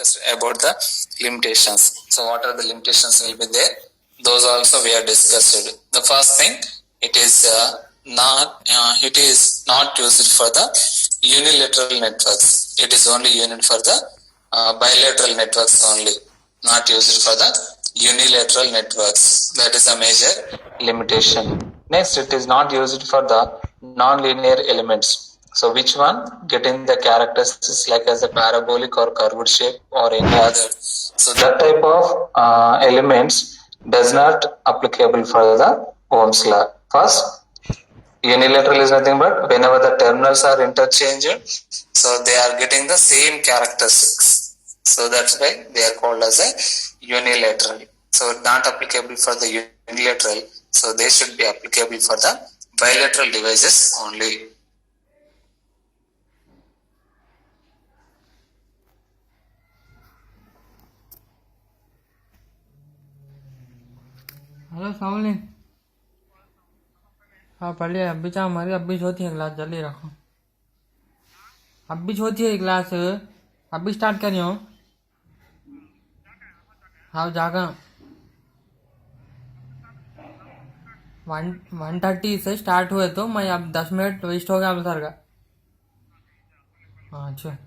discussed about the limitations. So what are the limitations will be there? Those also we have discussed. The first thing, it is not used for the unilateral networks. It is only used for the bilateral networks only, not used for the unilateral networks. That is a major limitation. Next, it is not used for the non-linear elements. So which one? Getting the characteristics like as a parabolic or curved shape or any other. So that type of elements does not applicable for the Ohm's law. First, unilateral is nothing but whenever the terminals are interchanged, so they are getting the same characteristics. So that's why they are called as a unilateral. So not applicable for the unilateral, so they should be applicable for the bilateral devices only. Hello सामने। हाँ पढ़िए, अभी चाह हमारी अभी छोटी है class, जल्दी रखो। अभी छोटी है क्लास, अभी स्टार्ट करियो। हाँ जागा 1:30 से स्टार्ट हुए तो मैं अब 10 मिनट वेस्ट हो गया अब सर का। हाँ अच्छा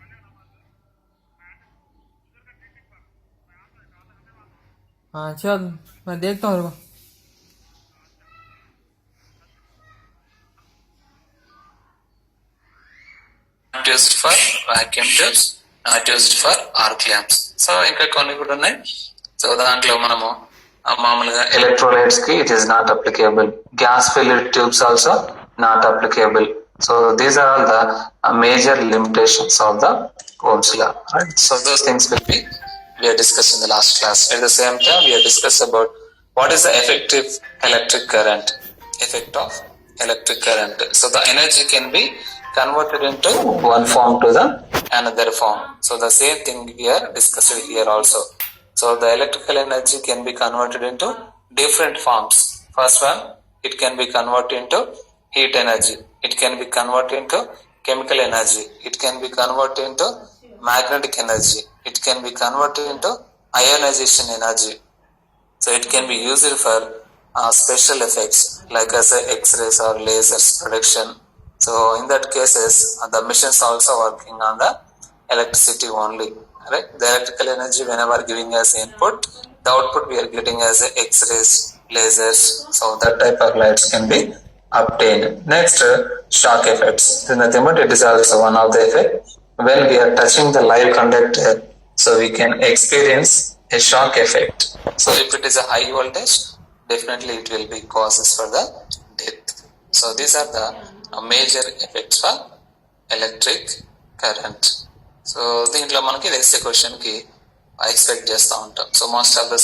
हाँ चल मैं देखता हूँ। Not used for vacuum tubes, not used for arc lamps. So ఇంకా కొన్ని కూడా ఉన్నాయి. సో దాంట్లో మనము మామూలుగా electrolytes కి it is not applicable. Gas filled tubes also not applicable. So these are all the major limitations of the Ohm's law. Right? So those things will be we have discussed in the last class. At the same time, we have discussed about what is the effective electric current. Effect of electric current. So the energy can be converted into one form to the another form. So the same thing we are discussing here also. So the electrical energy can be converted into different forms. First one, it can be converted into heat energy. It can be converted into chemical energy. It can be converted into magnetic energy. It can be converted into ionization energy. So it can be used for special effects like as X-rays or lasers production. So in that cases, the machines also working on the electricity only. Right? The electrical energy whenever giving as input, the output we are getting as X-rays, lasers. So that type of lights can be obtained. Next, shock effects. Nothing but it is also one of the effects. When we are touching the live conductor, so we can experience a shock effect. So if it is a high voltage, definitely it will be causes for the death. So these are the major effects for electric current. So దీంట్లో మనకి next question కి expect చేస్తూ ఉంటాం. So most of the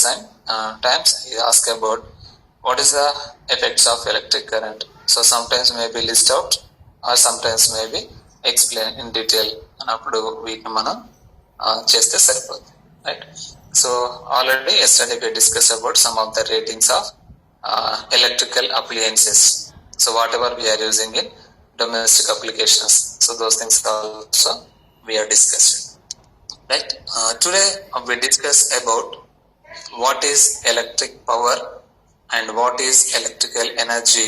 times ask about what is the effects of electric current. So sometimes may be list out or sometimes may be explain in detail అన్నప్పుడు వీటిని మనం చేస్తే సరిపోతుంది. Right. So already yesterday we discussed about some of the ratings of electrical appliances. So whatever we are using in domestic applications, so those things also we are discussing. Right. Today we discuss about what is electric power and what is electrical energy.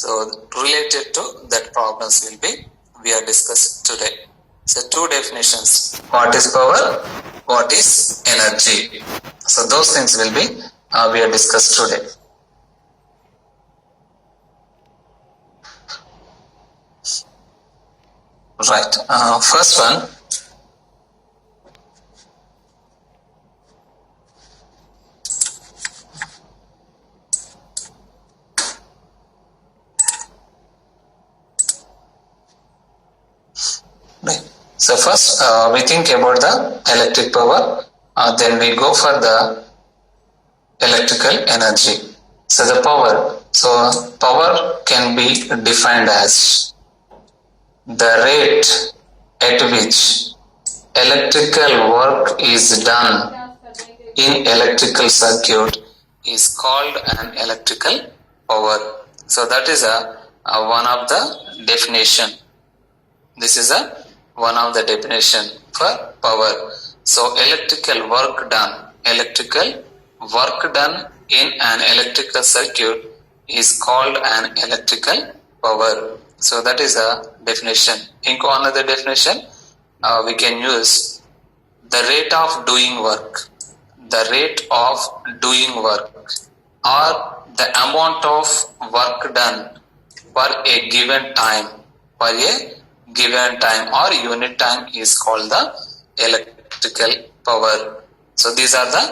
So related to that problems will be we are discussing today. So two definitions: what is power, what is energy. So those things will be we are discussed today. Right. First one, right. So first we think about the electric power, then we go for the electrical energy. So the power. So power can be defined as the rate at which electrical work is done in electrical circuit is called an electrical power. So that is one of the definition. This is one of the definition for power. So electrical work done in an electrical circuit is called an electrical power. So that is a definition. Inko another definition we can use the rate of doing work or the amount of work done per a given time or unit time is called the electrical power. So these are the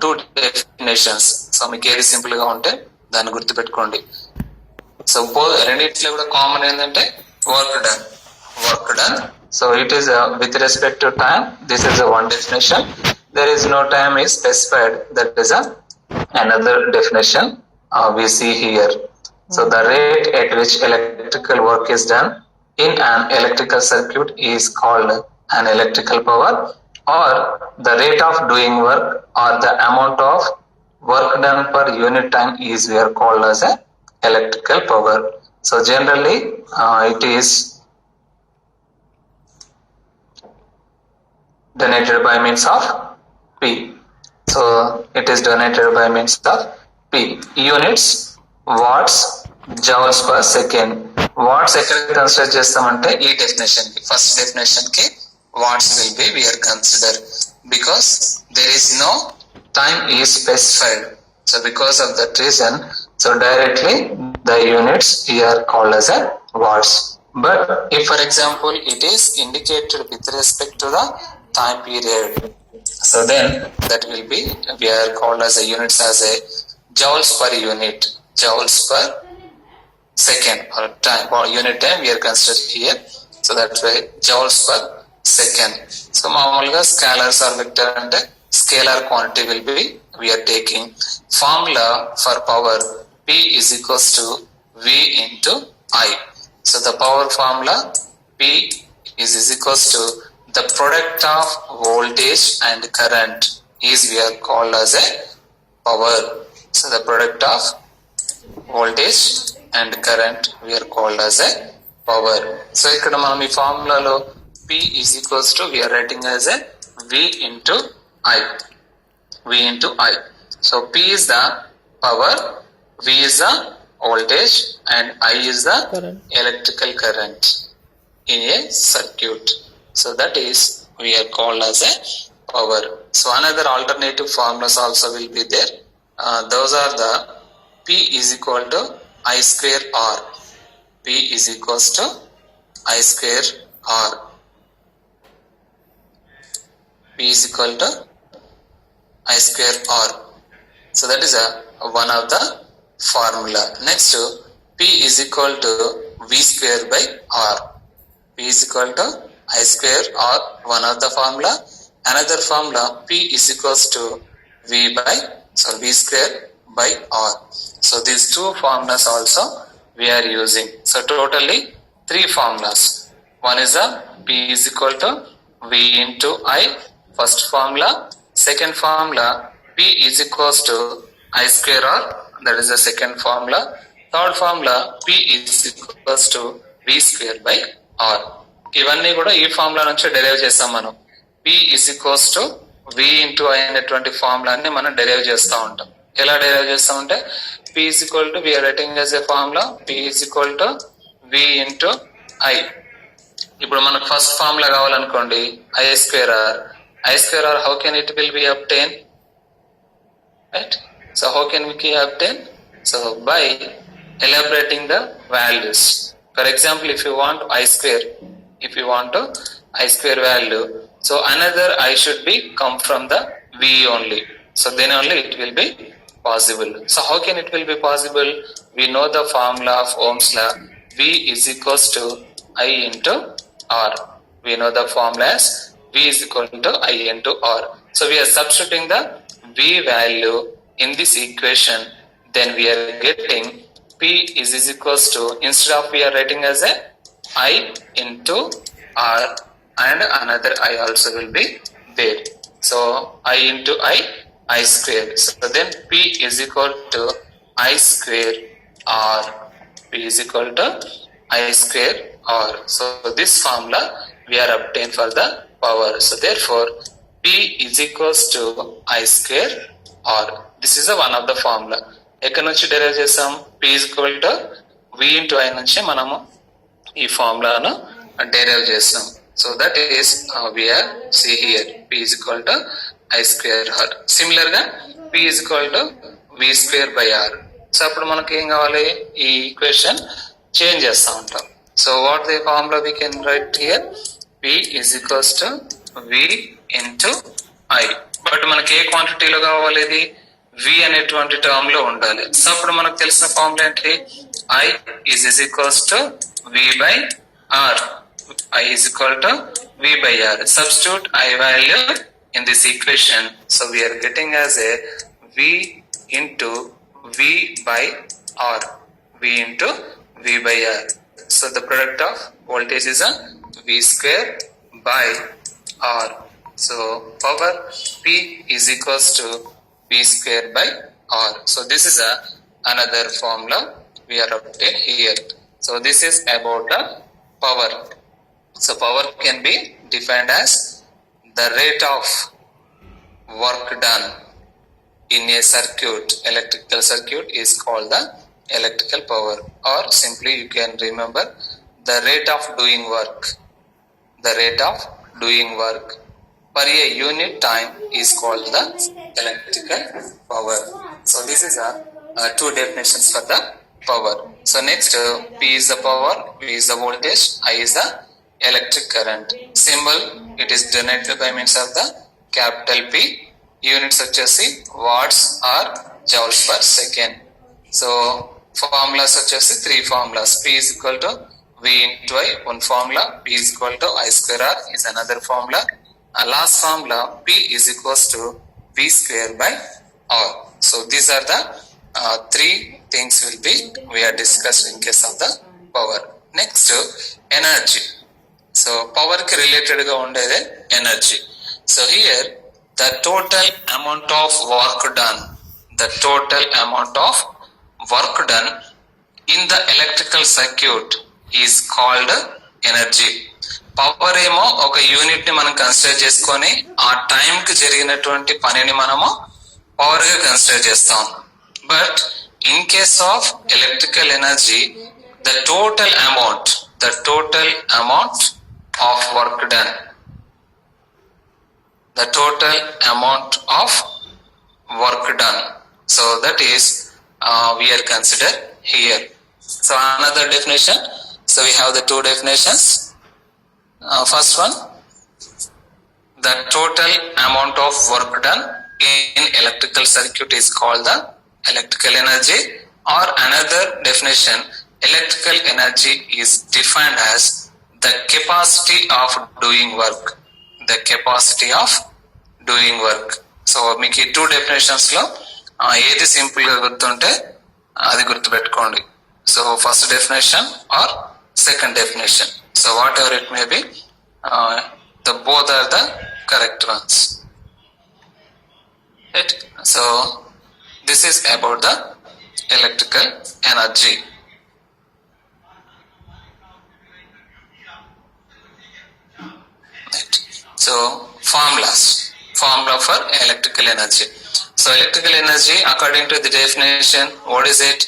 two definitions. So మీకు ఏది simple గా ఉంటే దాన్ని గుర్తుపెట్టుకోండి. So రెండిట్లో కూడా common ఏంటంటే work done. So it is with respect to time. This is a one definition. There is no time is specified. That is another definition we see here. So the rate at which electrical work is done in an electrical circuit is called an electrical power, or the rate of doing work or the amount of work done per unit time is we are called as a electrical power. So generally it is donated by means of P. So it is donated by means of P. Units, watts, joules per second. Watts ఎక్కడ consider చేస్తామంటే ఈ definition కి, first definition కి watts will be we are consider because there is no time is specified. So because of that reason, so directly the units here called as a watts. But if for example it is indicated with respect to the time period, so then that will be we are called as a units as a joules per unit, joules per second or time or unit time we are considered here. So that's why joules per second. So మామూలుగా scalers are vector అంటే scalar quantity will be we are taking. Formula for power P is equals to V into I. So the power formula P is equals to the product of voltage and current is we are called as a power. So the product of voltage and current we are called as a power. So ఇక్కడ మనం ఈ ఫార్ములాలో P is equals to we are writing as a V into I. So P is the power, V is the voltage and I is the electrical current in a circuit. So that is we are called as a power. So another alternative formulas also will be there. Those are the P is equal to I square R. P is equals to I square R. P is equal to I square R. So that is one of the formula. Next, P is equal to V square by R. P is equal to I square R, one of the formula. Another formula P is equals to V square by R. So these two formulas also we are using. So totally three formulas. One is P is equal to V into I, first formula. Second formula P is equals to I square R, that is the second formula. Third formula P is equals to V square by R. ఇవన్నీ కూడా ఈ formula నుంచి derive చేస్తాం మనం. P is equals to V into I అనేటువంటి ఫార్ములాని మనం derive చేస్తూ ఉంటాం. ఎలా డెరైవ్ చేస్తామంటే P is equal to we are writing as a formula P is equal to V into I. ఇప్పుడు మనకు ఫస్ట్ ఫార్ములా కావాలనుకోండి I square R, how can it will be obtained? Right? So how can we obtain? So by elaborating the values. For example, if you want I square value, so another I should be come from the V only. So then only it will be possible. So how can it will be possible? We know the formula of Ohm's law. V is equals to I into R. We know the formula as V is equal to I into R. So we are substituting the V value in this equation. Then we are getting P is equals to, instead of we are writing as a I into R and another I also will be there. So I into I square. So then P is equal to I square R. P is equal to I square R. So this formula we are obtained for the power. So therefore P P is equals to I square R. This is a one of the formula. ఎక్కడి నుంచి derive చేసాం? P is equal to V into I నుంచి మనము ఈ ఫార్ములాను derive చేసాం. So that is we are see here P is equal to I square R. Similar గా P is equal to V square by R. So అప్పుడు మనకి ఏం కావాలి? ఈ ఈక్వేషన్ చేంజ్ చేస్తా ఉంటాం. So what the formula we can write here? P is equals to V into I. But మనకి ఏ క్వాంటిటీలో కావాలి? ఇది V అనేటువంటి టర్మ్ లో ఉండాలి. సో అప్పుడు మనకు తెలిసిన ఫార్ములా ఏంటి? I is equals to V by R. I is equal to V by R. Substitute I value in this equation. So we are getting as a V into V by R. V into V by R. So the product of voltage is a V square by R. So power P is equals to V square by R. So this is another formula we are obtained here. So this is about the power. So power can be defined as the rate of work done in a circuit. Electrical circuit is called the electrical power, or simply you can remember the rate of doing work. The rate of doing work per a unit time is called the electrical power. So this is two definitions for the power. So next P is the power, V is the voltage, I is the electric current. Symbol it is denoted by means of the capital P. Units such as watts or joules per second. So formulas such as three formulas. P is equal to V into I, one formula. P is equal to I square R is another formula. Last formula, P is equals to V square by R. So these are the three things we are discussed in case of the power. Next, energy. So power ki related ga undede energy. So here the total amount of work done, the total amount of work done in the electrical circuit is called energy. Power ఏమో ఒక unit ని మనం consider చేసుకొని ఆ time కి జరిగినటువంటి పనిని మనము పవర్ గా కన్సిడర్ చేస్తాం. But in case of electrical energy the total amount of work done, the total amount of work done. So that is we are considered here. So another definition. So we have the two definitions. First one, the total amount of work done in electrical circuit is called the electrical energy. Or another definition, electrical energy is defined as the capacity of doing work. The capacity of doing work. So మీకు ఈ two definitions లో ఏది simple గా గుర్తుంటే అది గుర్తుపెట్టుకోండి. So first definition or second definition. So whatever it may be, the both are the correct ones. Right. So this is about the electrical energy. So formula for electrical energy. So electrical energy according to the definition, what is it?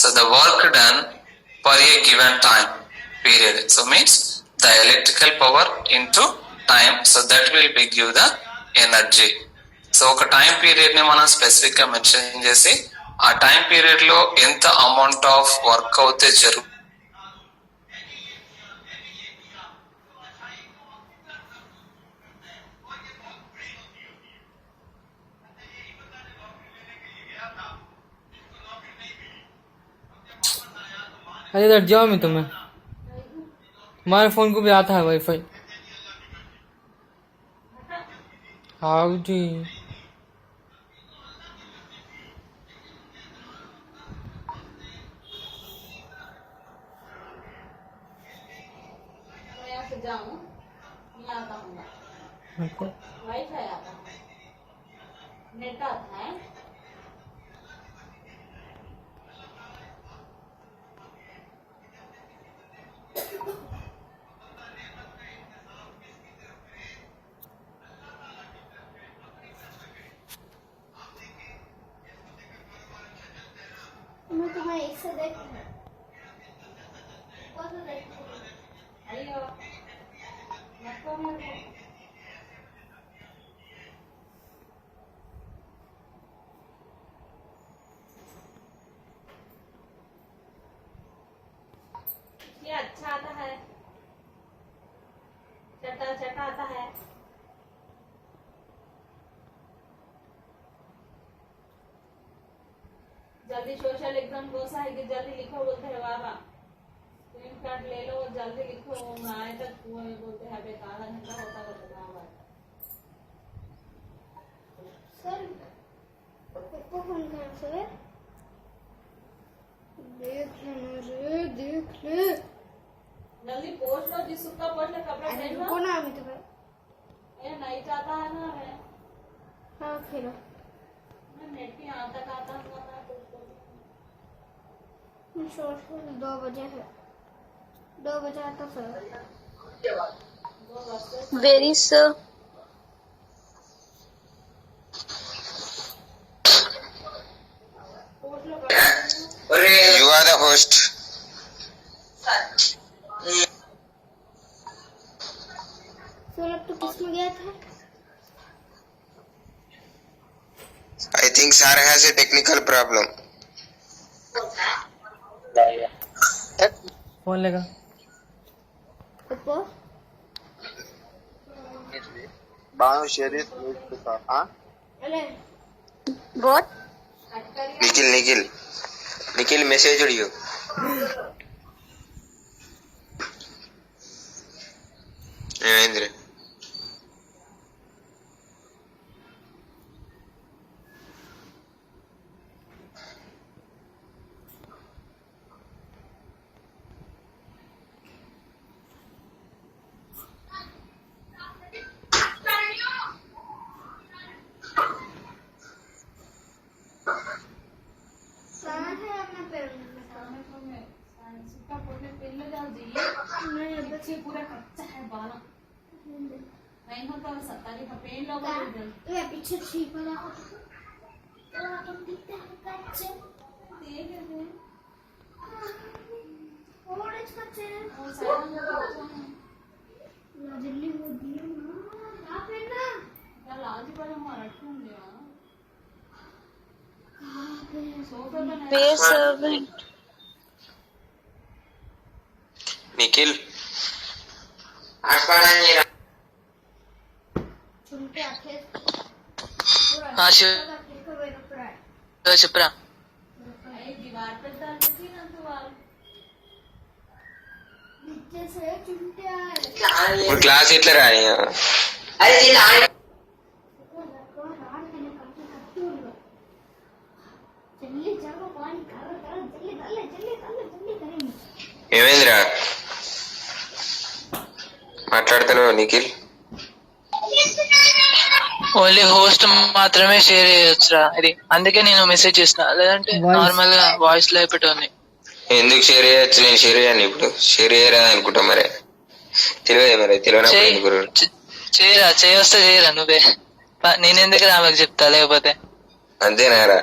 So the work done per a given time period. So means the electrical power into time. So that will be give the energy. So ఒక time period ని మనం specific గా mention చేసి ఆ time period లో ఎంత amount of work అవుతే अरे इधर जाओ मैं तुम्हें, हमारे फोन को भी आता है वाईफाई. हाँ जी. वाईफाई आता है, नेट आता है. मैं एक से देख अयो नको मेरे को ये अच्छा आता है चटा चटा आता है जल्दी सोशल एग्जाम कोसा है कि जल्दी लिखो बोलते हैं बाबा स्क्रीन शॉट ले लो और जल्दी लिखो आए तक वो बोलते हैं बेकार घंटा होता रहता है सर को फोन कर सर देख ले देख ले जल्दी पोस्ट लो जिसका पोस्ट ले कपड़ा पहन लो कौन आमी तो ये नहीं चाहता है ना मैं हां फिर मैं नेट पे यहां तक आता हूं ना शोर 2 बजे है 2 बजे आता sir Very sir. You are the host. Sir अब तो किसमें गया था I think sir has a technical problem. Phone लेगा ऊपर Banu share it with the car. Huh? अरे What? निखिल मैसेज उड़ियो. Indra. कहाँ है अपना पेड़ सूखा पोटले पेन लो जाओ जी नहीं बच्चे पूरा कच्चा है बाला नहीं होता सत्तारी का पेन लो जल्दी ये पीछे ठीक वाला तो आप दिखते हैं कच्चे देख रहे थोड़े कच्चे और सारा कच्चा है जल्दी वो दियो ना आप है ना यार लाज पर हमारा ठूम गया कहाँ पे सोफे पर Pay servant. निखिल. चुनके आखे हाँ शिव చెప్పరా दीवार पे डाल थी ना दीवार नीचे से चुनके आए और क्लास इतने रानी है. जल्दी जाओ पानी करो करो जल्दी जल्दी करेंगे ఏమైందిరా మాట్లాడుతున్నావు నిఖిల్? ఓన్లీ హోస్ట్ మాత్రమే షేర్ చేయొచ్చురా ఇది అందుకే నేను మెసేజ్ చేసిన లేదంటే Voice. నార్మల్ గా వాయిస్ లో అయిపోతుంది ఎందుకు షేర్ చేయొచ్చు? నేను షేర్ చేయను ఇప్పుడు. షేర్ చేయరా అనుకుంటా మరి. తెలియదు మరి తెలియనప్పుడు ఎందుకు? చేయరా చేయొస్తే చేయరా నువ్వే నేనెందుకు ఆమెకు చెప్తా లేకపోతే అంతేనారా?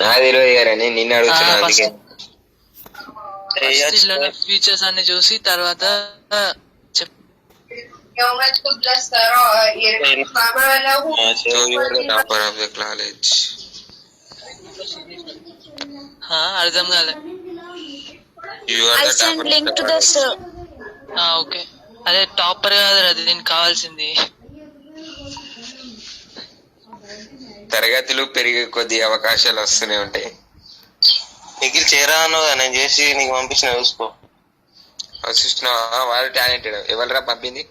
నా తెలియదు గారా, నేను నిన్ను అడుగుతున్నా అందుకే. ఫీచర్స్ అన్ని చూసి తర్వాత చెప్ So you are the topper of the college. అర్థం కాలే You are the topper of the college. Okay అదే టాపర్ కాదు అది దీనికి కావాల్సింది తరగతులు పెరిగే కొద్ది అవకాశాలు వస్తూనే ఉంటాయి. నిఖిల్ చేరా అన్నావు నేను చేసి నీకు పంపించిన చూసుకో. చూస్తున్నావా? వాళ్ళు టాలెంటెడ్. ఎవరురా పంపింది?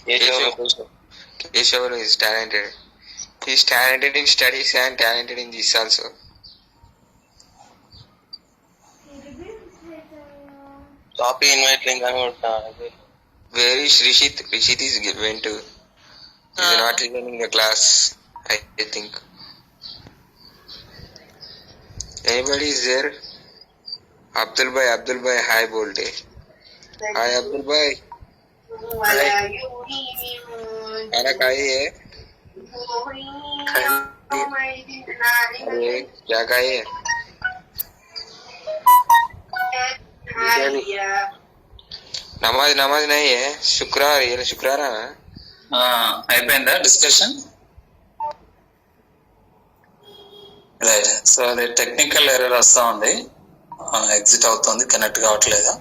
Keshav is talented. He is talented in studies and talented in this also. Copy invite link అని కొట్టా. Where is Rishit? Rishit is went to. He is not listening the class, I think. Anybody is there? Abdul bhai, hi bolte. Hi Abdul bhai. खाना खाई है? अरे क्या खाई है? नमाज नहीं है शुक्रारा అయిపోయిందా డిస్కషన్? రైట్. సో అది టెక్నికల్ ఎర్రర్ వస్తా ఉంది, ఎగ్జిట్ అవుతుంది, కనెక్ట్ కావట్లేదు.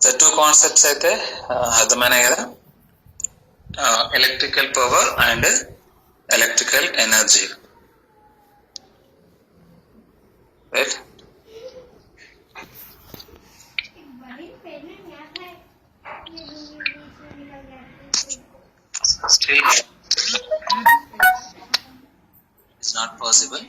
సో 2 కాన్సెప్ట్స్ అయితే అర్థమైనాయి కదా, electrical power and electrical energy. Right. Still it's not possible.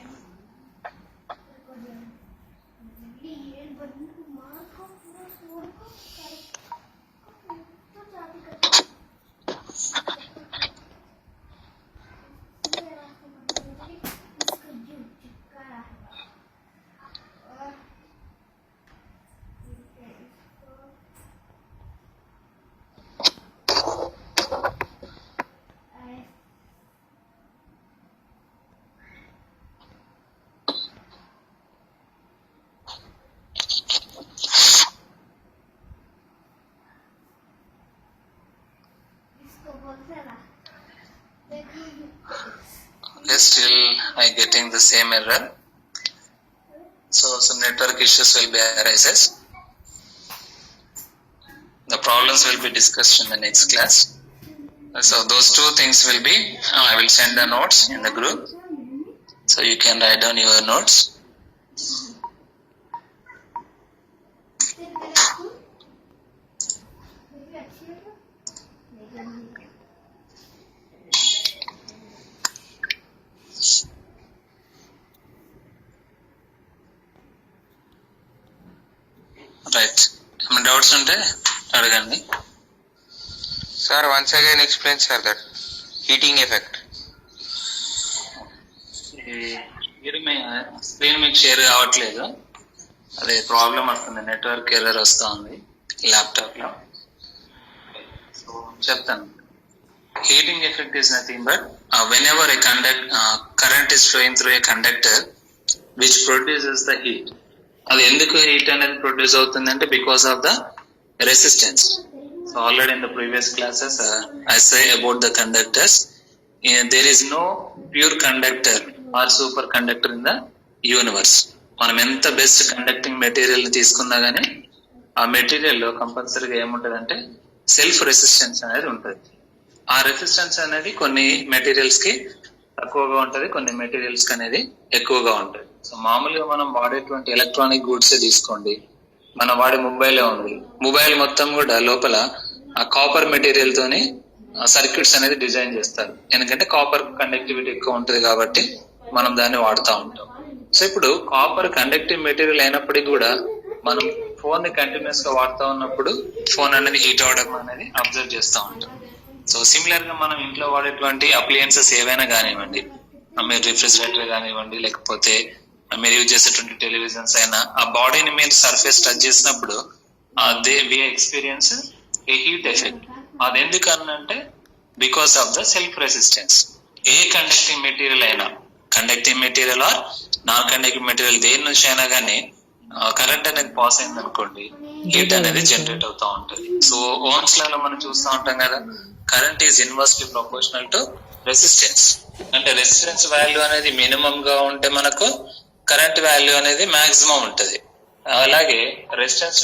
Okay, still I getting the same error. So some network issues will be arises. The problems will be discussed in the next class. So those 2 things will be, I will send the notes in the group, so you can write down your notes. Right. Some doubts unte adagandi. Sir, once again explain sir that heating effect. Screen మీకు share కావట్లేదు, అదే problem వస్తుంది, network error వస్తూ ఉంది laptop లో. So చెప్తాను. Heating effect is nothing but whenever a current is flowing through a conductor which produces the heat. అది ఎందుకు హీట్ అనేది ప్రొడ్యూస్ అవుతుంది అంటే because of the resistance. So already in the previous classes I say about the conductors, there is no pure conductor or super conductor in the universe. మనం ఎంత best conducting material ని తీసుకున్నా గానీ ఆ material లో కంపల్సరీగా ఏముంటది అంటే సెల్ఫ్ రెసిస్టెన్స్ అనేది ఉంటది. ఆ రెసిస్టెన్స్ అనేది కొన్ని మెటీరియల్స్ కి తక్కువగా ఉంటది, కొన్ని మెటీరియల్స్ కి అనేది ఎక్కువగా ఉంటది. సో మామూలుగా మనం వాడేటువంటి ఎలక్ట్రానిక్ గూడ్స్ తీసుకోండి, మనం వాడే మొబైల్ ఉంది, మొబైల్ మొత్తం కూడా లోపల ఆ కాపర్ మెటీరియల్ తోని సర్క్యూట్స్ అనేది డిజైన్ చేస్తారు, ఎందుకంటే కాపర్ కండక్టివిటీ ఎక్కువ ఉంటది కాబట్టి మనం దాన్ని వాడుతూ ఉంటాం. సో ఇప్పుడు కాపర్ కండక్టివ్ మెటీరియల్ అయినప్పటికీ కూడా మనం ఫోన్ ని కంటిన్యూస్ గా వాడుతూ ఉన్నప్పుడు ఫోన్ అనేది హీట్ అవడం అనేది అబ్జర్వ్ చేస్తూ ఉంటాం. సో సిమిలర్ గా మనం ఇంట్లో వాడేటువంటి అప్లయన్సెస్ ఏవైనా కానివ్వండి, మీరు రిఫ్రిజిరేటర్ కానివ్వండి, లేకపోతే మీరు యూజ్ చేసేటువంటి టెలివిజన్స్ అయినా, ఆ బాడీని మీరు సర్ఫేస్ టచ్ చేసినప్పుడు we experience a heat effect. అది ఎందుకనంటే because of the self resistance. ఏ కండక్టింగ్ మెటీరియల్ అయినా, conducting material or non conducting material దేని నుంచి అయినా కానీ కరెంట్ అనేది పాస్ అయింది అనుకోండి, హీట్ అనేది జనరేట్ అవుతా ఉంటది. సో ఓమ్స్ లా మనం చూస్తూ ఉంటాం కదా, current is inversely proportional to resistance. అంటే రెసిస్టెన్స్ వాల్యూ అనేది మినిమం గా ఉంటే మనకు కరెంట్ వాల్యూ అనేది మాక్సిమం ఉంటది. అలాగే రెసిస్టెన్స్